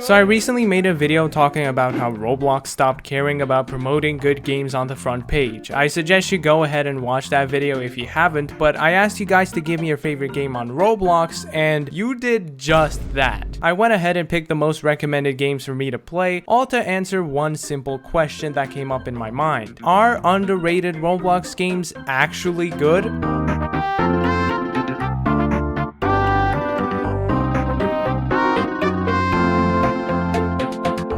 So I recently made a video talking about how Roblox stopped caring about promoting good games on the front page. I suggest you go ahead and watch that video if you haven't, but I asked you guys to give me your favorite game on Roblox, and you did just that. I went ahead and picked the most recommended games for me to play, all to answer one simple question that came up in my mind. Are underrated Roblox games actually good?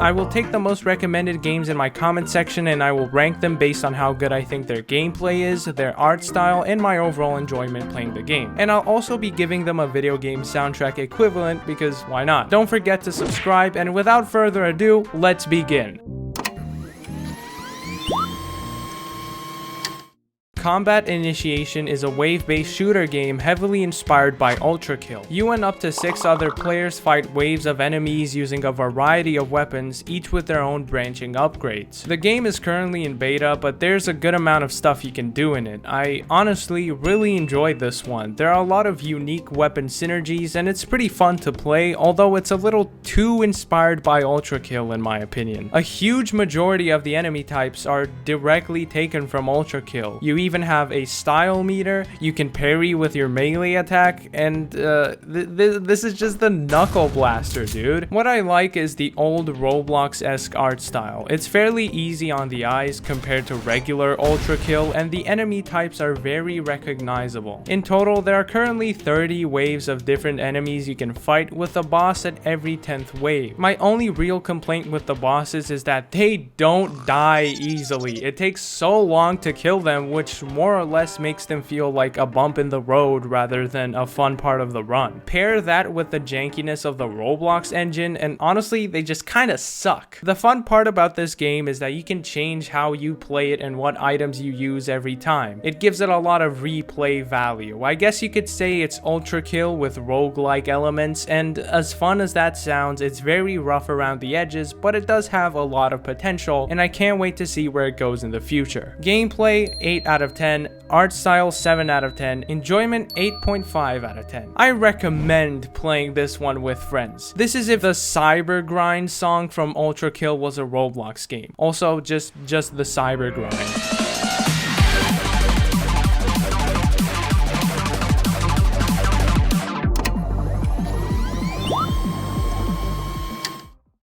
I will take the most recommended games in my comment section and I will rank them based on how good I think their gameplay is, their art style, and my overall enjoyment playing the game. And I'll also be giving them a video game soundtrack equivalent because why not? Don't forget to subscribe, and without further ado, let's begin. Combat Initiation is a wave-based shooter game heavily inspired by Ultra Kill. You and up to 6 other players fight waves of enemies using a variety of weapons, each with their own branching upgrades. The game is currently in beta, but there's a good amount of stuff you can do in it. I honestly really enjoyed this one. There are a lot of unique weapon synergies, and it's pretty fun to play, although it's a little too inspired by Ultra Kill in my opinion. A huge majority of the enemy types are directly taken from Ultra Kill. You even have a style meter, you can parry with your melee attack, and this is just the knuckle blaster, dude. What I like is the old Roblox-esque art style. It's fairly easy on the eyes compared to regular Ultra Kill, and the enemy types are very recognizable. In total, there are currently 30 waves of different enemies you can fight, with a boss at every 10th wave. My only real complaint with the bosses is that they don't die easily. It takes so long to kill them, which more or less makes them feel like a bump in the road rather than a fun part of the run. Pair that with the jankiness of the Roblox engine, and honestly, they just kind of suck. The fun part about this game is that you can change how you play it and what items you use every time. It gives it a lot of replay value. I guess you could say it's Ultra Kill with roguelike elements, and as fun as that sounds, it's very rough around the edges, but it does have a lot of potential, and I can't wait to see where it goes in the future. Gameplay, 8 out of 10, art style 7 out of 10, enjoyment 8.5 out of 10. I recommend playing this one with friends. This is if the Cyber Grind song from Ultra Kill was a Roblox game. Also, just the Cyber Grind.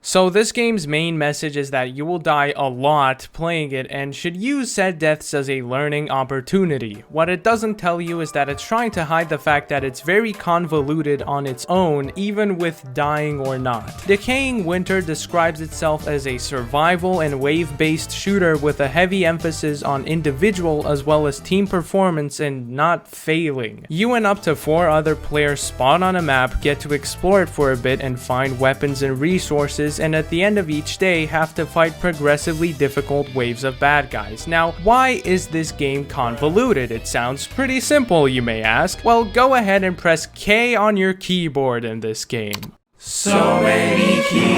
So this game's main message is that you will die a lot playing it and should use said deaths as a learning opportunity. What it doesn't tell you is that it's trying to hide the fact that it's very convoluted on its own, even with dying or not. Decaying Winter describes itself as a survival and wave-based shooter with a heavy emphasis on individual as well as team performance and not failing. You and up to 4 other players spawn on a map, get to explore it for a bit and find weapons and resources, and at the end of each day have to fight progressively difficult waves of bad guys. Now, why is this game convoluted? It sounds pretty simple, you may ask. Well, go ahead and press K on your keyboard in this game. So many keys.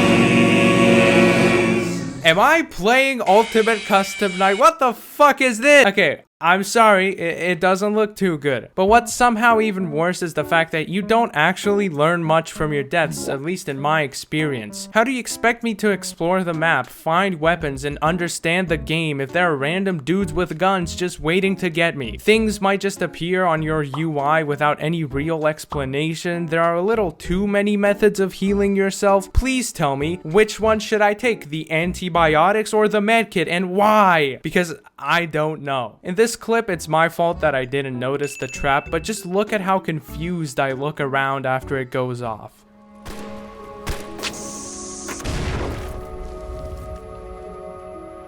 Am I playing Ultimate Custom Night? What the fuck is this? Okay, I'm sorry, it doesn't look too good. But what's somehow even worse is the fact that you don't actually learn much from your deaths, at least in my experience. How do you expect me to explore the map, find weapons, and understand the game if there are random dudes with guns just waiting to get me? Things might just appear on your UI without any real explanation. There are a little too many methods of healing yourself. Please tell me, which one should I take? The antibiotics or the medkit, and why? Because I don't know. In this clip, it's my fault that I didn't notice the trap, but just look at how confused I look around after it goes off.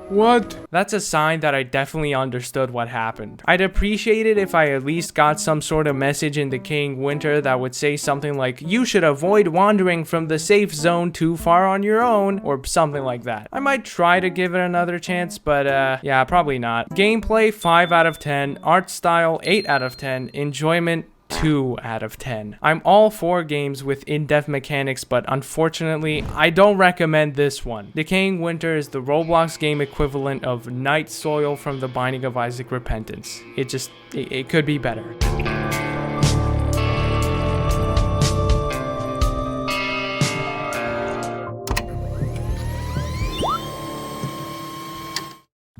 What? That's a sign that I definitely understood what happened. I'd appreciate it if I at least got some sort of message in Decaying Winter that would say something like, you should avoid wandering from the safe zone too far on your own, or something like that. I might try to give it another chance, but yeah, probably not. Gameplay 5 out of 10, art style 8 out of 10, enjoyment 2 out of 10. I'm all for games with in-depth mechanics, but unfortunately, I don't recommend this one. Decaying Winter is the Roblox game equivalent of Night Soil from The Binding of Isaac Repentance. It could be better.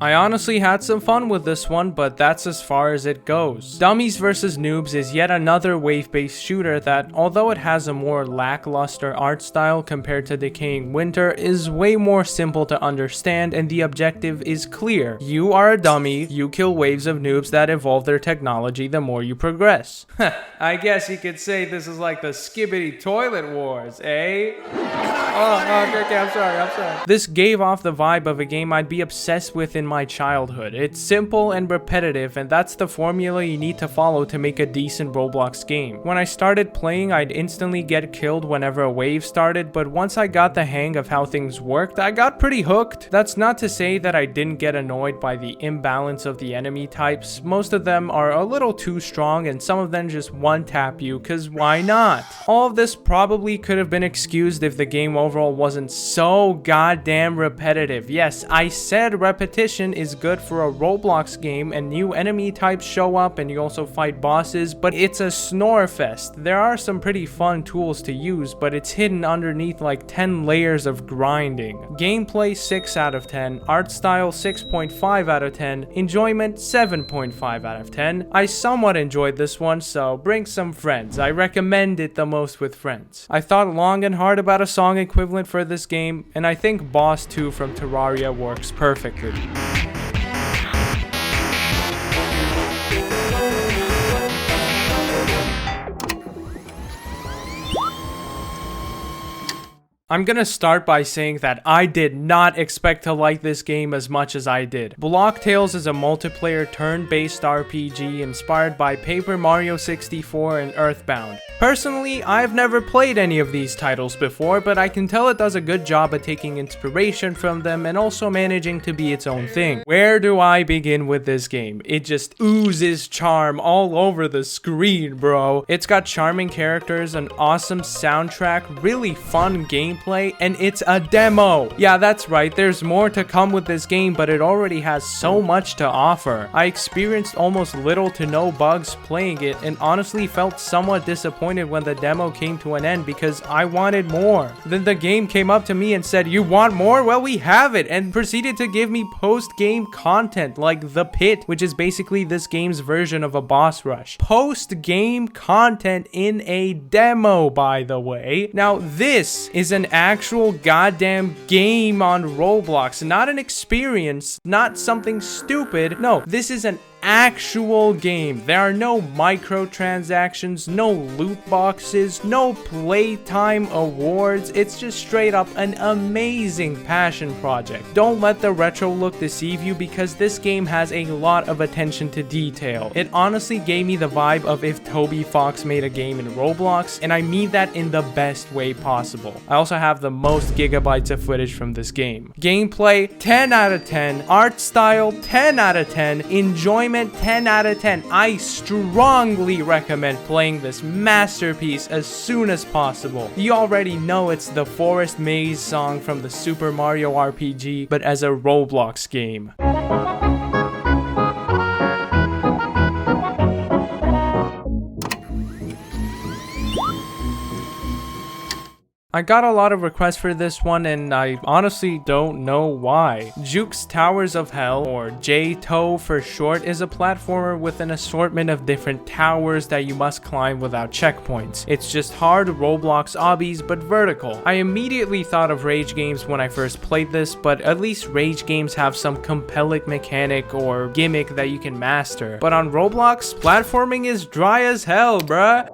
I honestly had some fun with this one, but that's as far as it goes. Dummies vs Noobs is yet another wave-based shooter that, although it has a more lackluster art style compared to Decaying Winter, is way more simple to understand, and the objective is clear. You are a dummy, you kill waves of noobs that evolve their technology the more you progress. I guess you could say this is like the Skibbity Toilet Wars, eh? Okay, I'm sorry. This gave off the vibe of a game I'd be obsessed with in my childhood. It's simple and repetitive, and that's the formula you need to follow to make a decent Roblox game. When I started playing, I'd instantly get killed whenever a wave started, but once I got the hang of how things worked, I got pretty hooked. That's not to say that I didn't get annoyed by the imbalance of the enemy types. Most of them are a little too strong, and some of them just one-tap you, cause why not? All of this probably could have been excused if the game overall wasn't so goddamn repetitive. Yes, I said repetition is good for a Roblox game and new enemy types show up and you also fight bosses, but it's a snore fest. There are some pretty fun tools to use, but it's hidden underneath like 10 layers of grinding. Gameplay 6 out of 10, art style 6.5 out of 10, enjoyment 7.5 out of 10. I somewhat enjoyed this one, so bring some friends. I recommend it the most with friends. I thought long and hard about a song equivalent for this game, and I think Boss 2 from Terraria works perfectly. I'm gonna start by saying that I did not expect to like this game as much as I did. Block Tales is a multiplayer turn-based RPG inspired by Paper Mario 64 and Earthbound. Personally, I've never played any of these titles before, but I can tell it does a good job at taking inspiration from them and also managing to be its own thing. Where do I begin with this game? It just oozes charm all over the screen, bro. It's got charming characters, an awesome soundtrack, really fun gameplay, and it's a demo. Yeah, that's right, there's more to come with this game, but it already has so much to offer. I experienced almost little to no bugs playing it, and honestly felt somewhat disappointed when the demo came to an end because I wanted more. Then the game came up to me and said, "You want more? Well, we have it," and proceeded to give me post-game content like The Pit, which is basically this game's version of a boss rush. Post-game content in a demo, by the way. Now, this is an actual goddamn game on Roblox, not an experience, not something stupid. No, this is an actual game. There are no microtransactions, no loot boxes, no playtime awards. It's just straight up an amazing passion project. Don't let the retro look deceive you because this game has a lot of attention to detail. It honestly gave me the vibe of if Toby Fox made a game in Roblox, and I mean that in the best way possible. I also have the most gigabytes of footage from this game. Gameplay 10 out of 10, art style 10 out of 10, enjoyment 10 out of 10. I strongly recommend playing this masterpiece as soon as possible. You already know it's the Forest Maze song from the Super Mario RPG, but as a Roblox game. I got a lot of requests for this one, and I honestly don't know why. Juke's Towers of Hell, or JToH for short, is a platformer with an assortment of different towers that you must climb without checkpoints. It's just hard Roblox obbies, but vertical. I immediately thought of Rage Games when I first played this, but at least Rage Games have some compelling mechanic or gimmick that you can master. But on Roblox, platforming is dry as hell, bruh.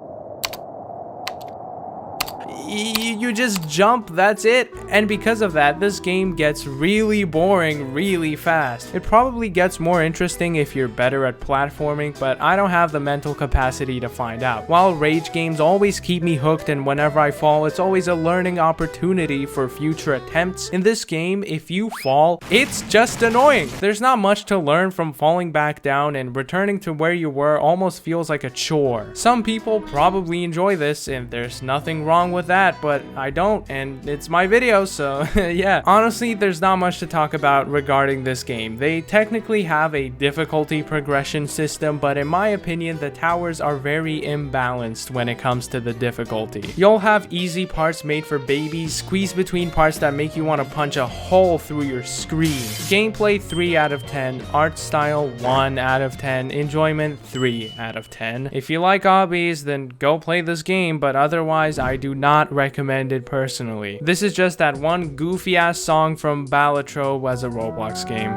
You just jump, that's it. And because of that, this game gets really boring really fast. It probably gets more interesting if you're better at platforming, but I don't have the mental capacity to find out. While Rage Games always keep me hooked, and whenever I fall, it's always a learning opportunity for future attempts. In this game, if you fall, it's just annoying. There's not much to learn from falling back down, and returning to where you were almost feels like a chore. Some people probably enjoy this, and there's nothing wrong with that. that, but I don't, and it's my video, so yeah. Honestly, there's not much to talk about regarding this game. They technically have a difficulty progression system, but in my opinion, the towers are very imbalanced when it comes to the difficulty. You'll have easy parts made for babies, squeezed between parts that make you want to punch a hole through your screen. Gameplay 3 out of 10, art style 1 out of 10, enjoyment 3 out of 10. If you like hobbies, then go play this game, but otherwise I do not recommend it personally. This is just that one goofy ass song from Balatro as a Roblox game.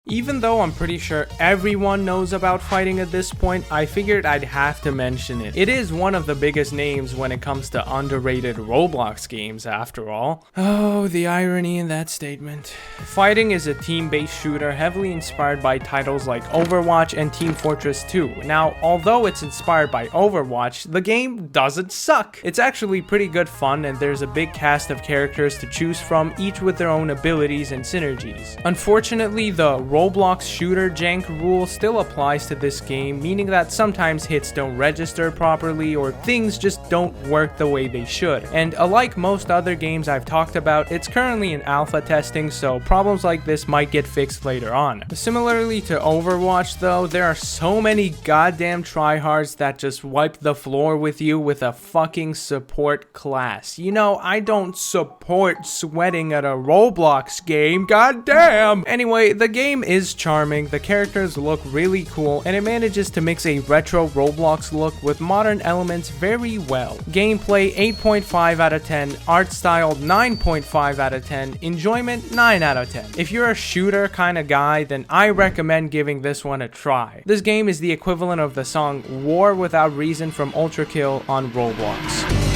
Even though I'm pretty sure everyone knows about fighting at this point, I figured I'd have to mention it. It is one of the biggest names when it comes to underrated Roblox games, after all. Oh, the irony in that statement. Fighting is a team-based shooter heavily inspired by titles like Overwatch and Team Fortress 2. Now, although it's inspired by Overwatch, the game doesn't suck. It's actually pretty good fun, and there's a big cast of characters to choose from, each with their own abilities and synergies. Unfortunately, the Roblox shooter jank rule still applies to this game, meaning that sometimes hits don't register properly or things just don't work the way they should. And unlike most other games I've talked about, it's currently in alpha testing, so problems like this might get fixed later on. Similarly to Overwatch though, there are so many goddamn tryhards that just wipe the floor with you with a fucking support class. You know, I don't support sweating at a Roblox game, goddamn! Anyway, the game is charming, the characters look really cool, and it manages to mix a retro Roblox look with modern elements very well. Gameplay 8.5 out of 10, art style 9.5 out of 10, enjoyment 9 out of 10. If you're a shooter kind of guy, then I recommend giving this one a try. This game is the equivalent of the song War Without Reason from Ultrakill on Roblox.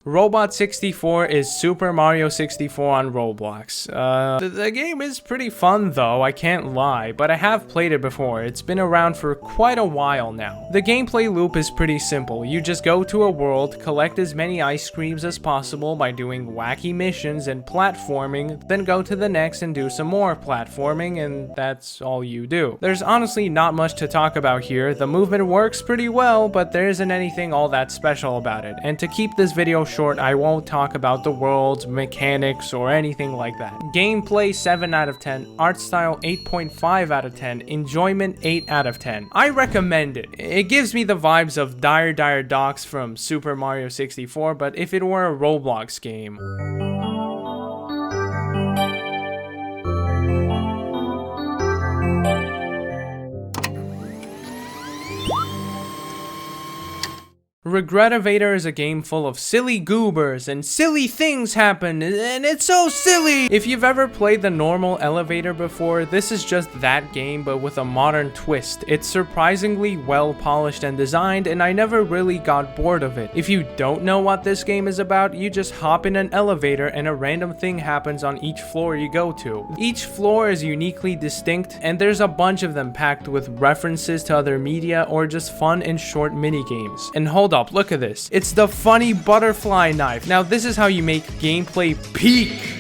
Robot 64 is Super Mario 64 on Roblox. The game is pretty fun though, I can't lie, but I have played it before. It's been around for quite a while now. The gameplay loop is pretty simple. You just go to a world, collect as many ice creams as possible by doing wacky missions and platforming, then go to the next and do some more platforming, and that's all you do. There's honestly not much to talk about here. The movement works pretty well, but there isn't anything all that special about it. And to keep this video short, I won't talk about the world's mechanics or anything like that. Gameplay 7 out of 10, art style 8.5 out of 10, enjoyment 8 out of 10. I recommend it. It gives me the vibes of Dire Docks from Super Mario 64, but if it were a Roblox game. Regretevator is a game full of silly goobers and silly things happen, and it's so silly! If you've ever played the normal elevator before, this is just that game but with a modern twist. It's surprisingly well polished and designed, and I never really got bored of it. If you don't know what this game is about, you just hop in an elevator and a random thing happens on each floor you go to. Each floor is uniquely distinct, and there's a bunch of them packed with references to other media or just fun and short mini games. And hold up, look at this. It's the funny butterfly knife. Now this is how you make gameplay peak.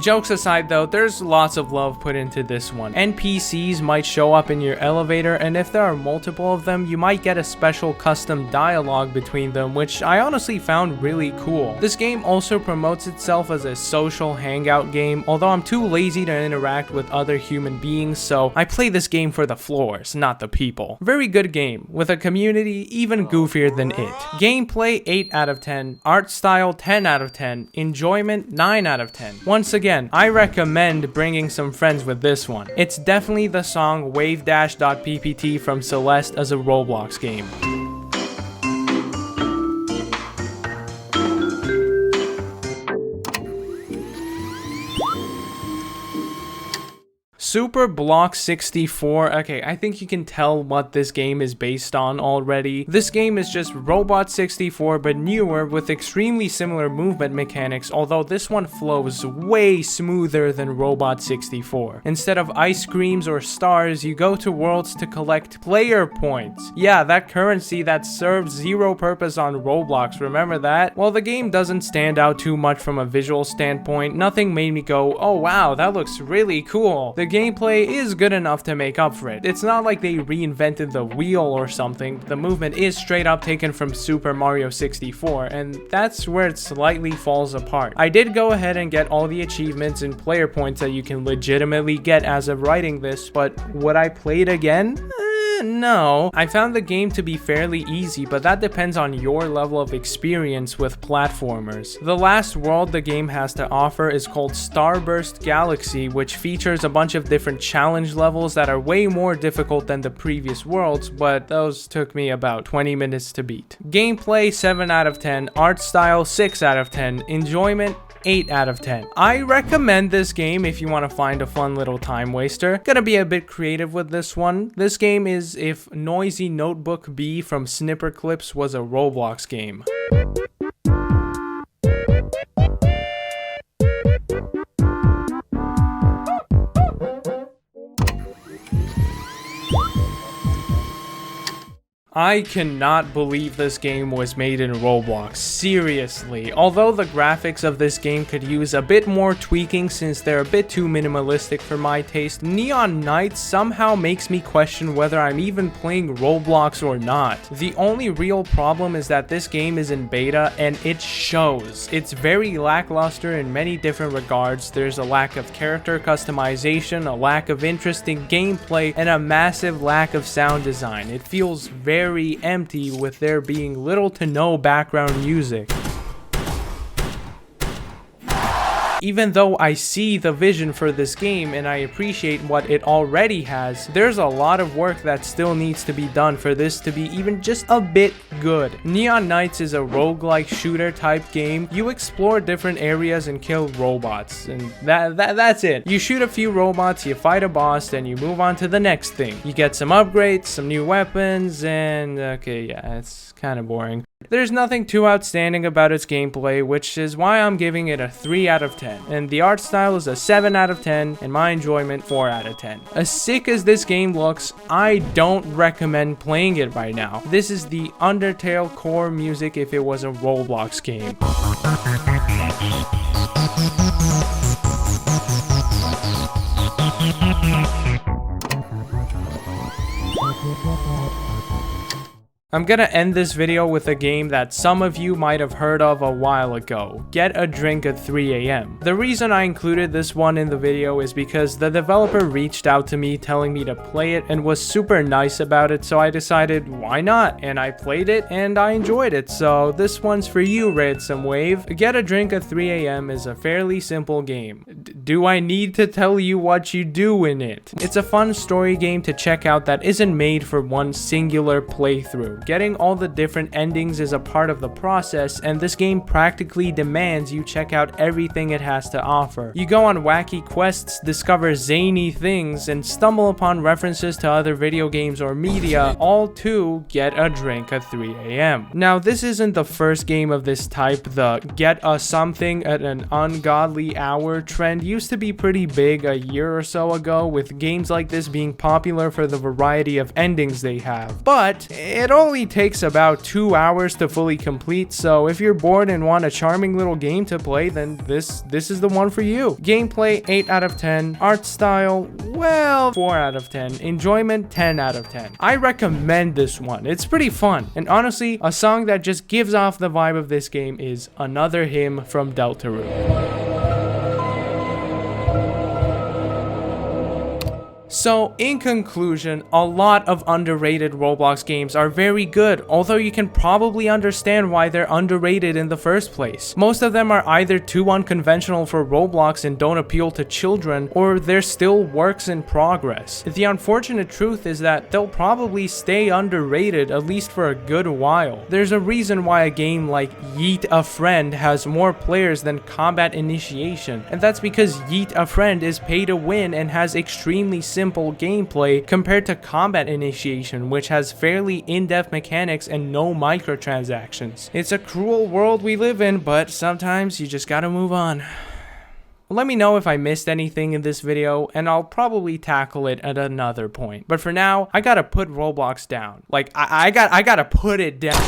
Jokes aside though, there's lots of love put into this one. NPCs might show up in your elevator, and if there are multiple of them, you might get a special custom dialogue between them, which I honestly found really cool. This game also promotes itself as a social hangout game, although I'm too lazy to interact with other human beings, so I play this game for the floors, not the people. Very good game, with a community even goofier than it. Gameplay 8 out of 10, art style 10 out of 10, enjoyment 9 out of 10. Once again, I recommend bringing some friends with this one. It's definitely the song Wavedash.ppt from Celeste as a Roblox game. Super Blox 64. Okay, I think you can tell what this game is based on already. This game is just Robot 64 but newer with extremely similar movement mechanics, although this one flows way smoother than Robot 64. Instead of ice creams or stars, you go to worlds to collect player points. Yeah, that currency that serves zero purpose on Roblox, remember that? Well, the game doesn't stand out too much from a visual standpoint. Nothing made me go, oh wow, that looks really cool. The gameplay is good enough to make up for it. It's not like they reinvented the wheel or something. The movement is straight up taken from Super Mario 64, and that's where it slightly falls apart. I did go ahead and get all the achievements and player points that you can legitimately get as of writing this, but would I play it again? No. I found the game to be fairly easy, but that depends on your level of experience with platformers. The last world the game has to offer is called Starburst Galaxy, which features a bunch of different challenge levels that are way more difficult than the previous worlds, but those took me about 20 minutes to beat. Gameplay 7 out of 10, art style 6 out of 10, enjoyment 8 out of 10. I recommend this game if you want to find a fun little time waster. Gonna be a bit creative with this one. This game is if Noisy Notebook B from Snipper Clips was a Roblox game. I cannot believe this game was made in Roblox, seriously. Although the graphics of this game could use a bit more tweaking since they're a bit too minimalistic for my taste, Neon Nights somehow makes me question whether I'm even playing Roblox or not. The only real problem is that this game is in beta and it shows. It's very lackluster in many different regards. There's a lack of character customization, a lack of interesting gameplay, and a massive lack of sound design. It feels very empty with there being little to no background music. Even though I see the vision for this game and I appreciate what it already has, there's a lot of work that still needs to be done for this to be even just a bit good. Neon Nights is a roguelike shooter type game. You explore different areas and kill robots, and that's it. You shoot a few robots, you fight a boss, then you move on to the next thing. You get some upgrades, some new weapons, and okay, yeah, it's kind of boring. There's nothing too outstanding about its gameplay, which is why I'm giving it a 3 out of 10. And the art style is a 7 out of 10, and my enjoyment 4 out of 10. As sick as this game looks, I don't recommend playing it right now. This is the Undertale core music if it was a Roblox game. I'm gonna end this video with a game that some of you might have heard of a while ago, Get a Drink at 3 AM. The reason I included this one in the video is because the developer reached out to me telling me to play it and was super nice about it, so I decided why not, and I played it and I enjoyed it, so this one's for you, Ransom Wave. Get a Drink at 3 AM is a fairly simple game. Do I need to tell you what you do in it? It's a fun story game to check out that isn't made for one singular playthrough. Getting all the different endings is a part of the process, and this game practically demands you check out everything it has to offer. You go on wacky quests, discover zany things, and stumble upon references to other video games or media, all to get a drink at 3 AM. Now, this isn't the first game of this type. The get a something at an ungodly hour trend used to be pretty big a year or so ago, with games like this being popular for the variety of endings they have. But it only takes about 2 hours to fully complete, so if you're bored and want a charming little game to play, then this is the one for you. Gameplay 8 out of 10, art style, well, 4 out of 10, enjoyment 10 out of 10. I recommend this one. It's pretty fun, and honestly, a song that just gives off the vibe of this game is Another Hymn from Deltarune. So, in conclusion, a lot of underrated Roblox games are very good, although you can probably understand why they're underrated in the first place. Most of them are either too unconventional for Roblox and don't appeal to children, or they're still works in progress. The unfortunate truth is that they'll probably stay underrated at least for a good while. There's a reason why a game like Yeet a Friend has more players than Combat Initiation, and that's because Yeet a Friend is pay to win and has extremely simple gameplay compared to Combat Initiation, which has fairly in-depth mechanics and no microtransactions. It's a cruel world we live in, but sometimes you just gotta move on. Let me know if I missed anything in this video, and I'll probably tackle it at another point. But for now, I gotta put Roblox down. Like, I gotta put it down.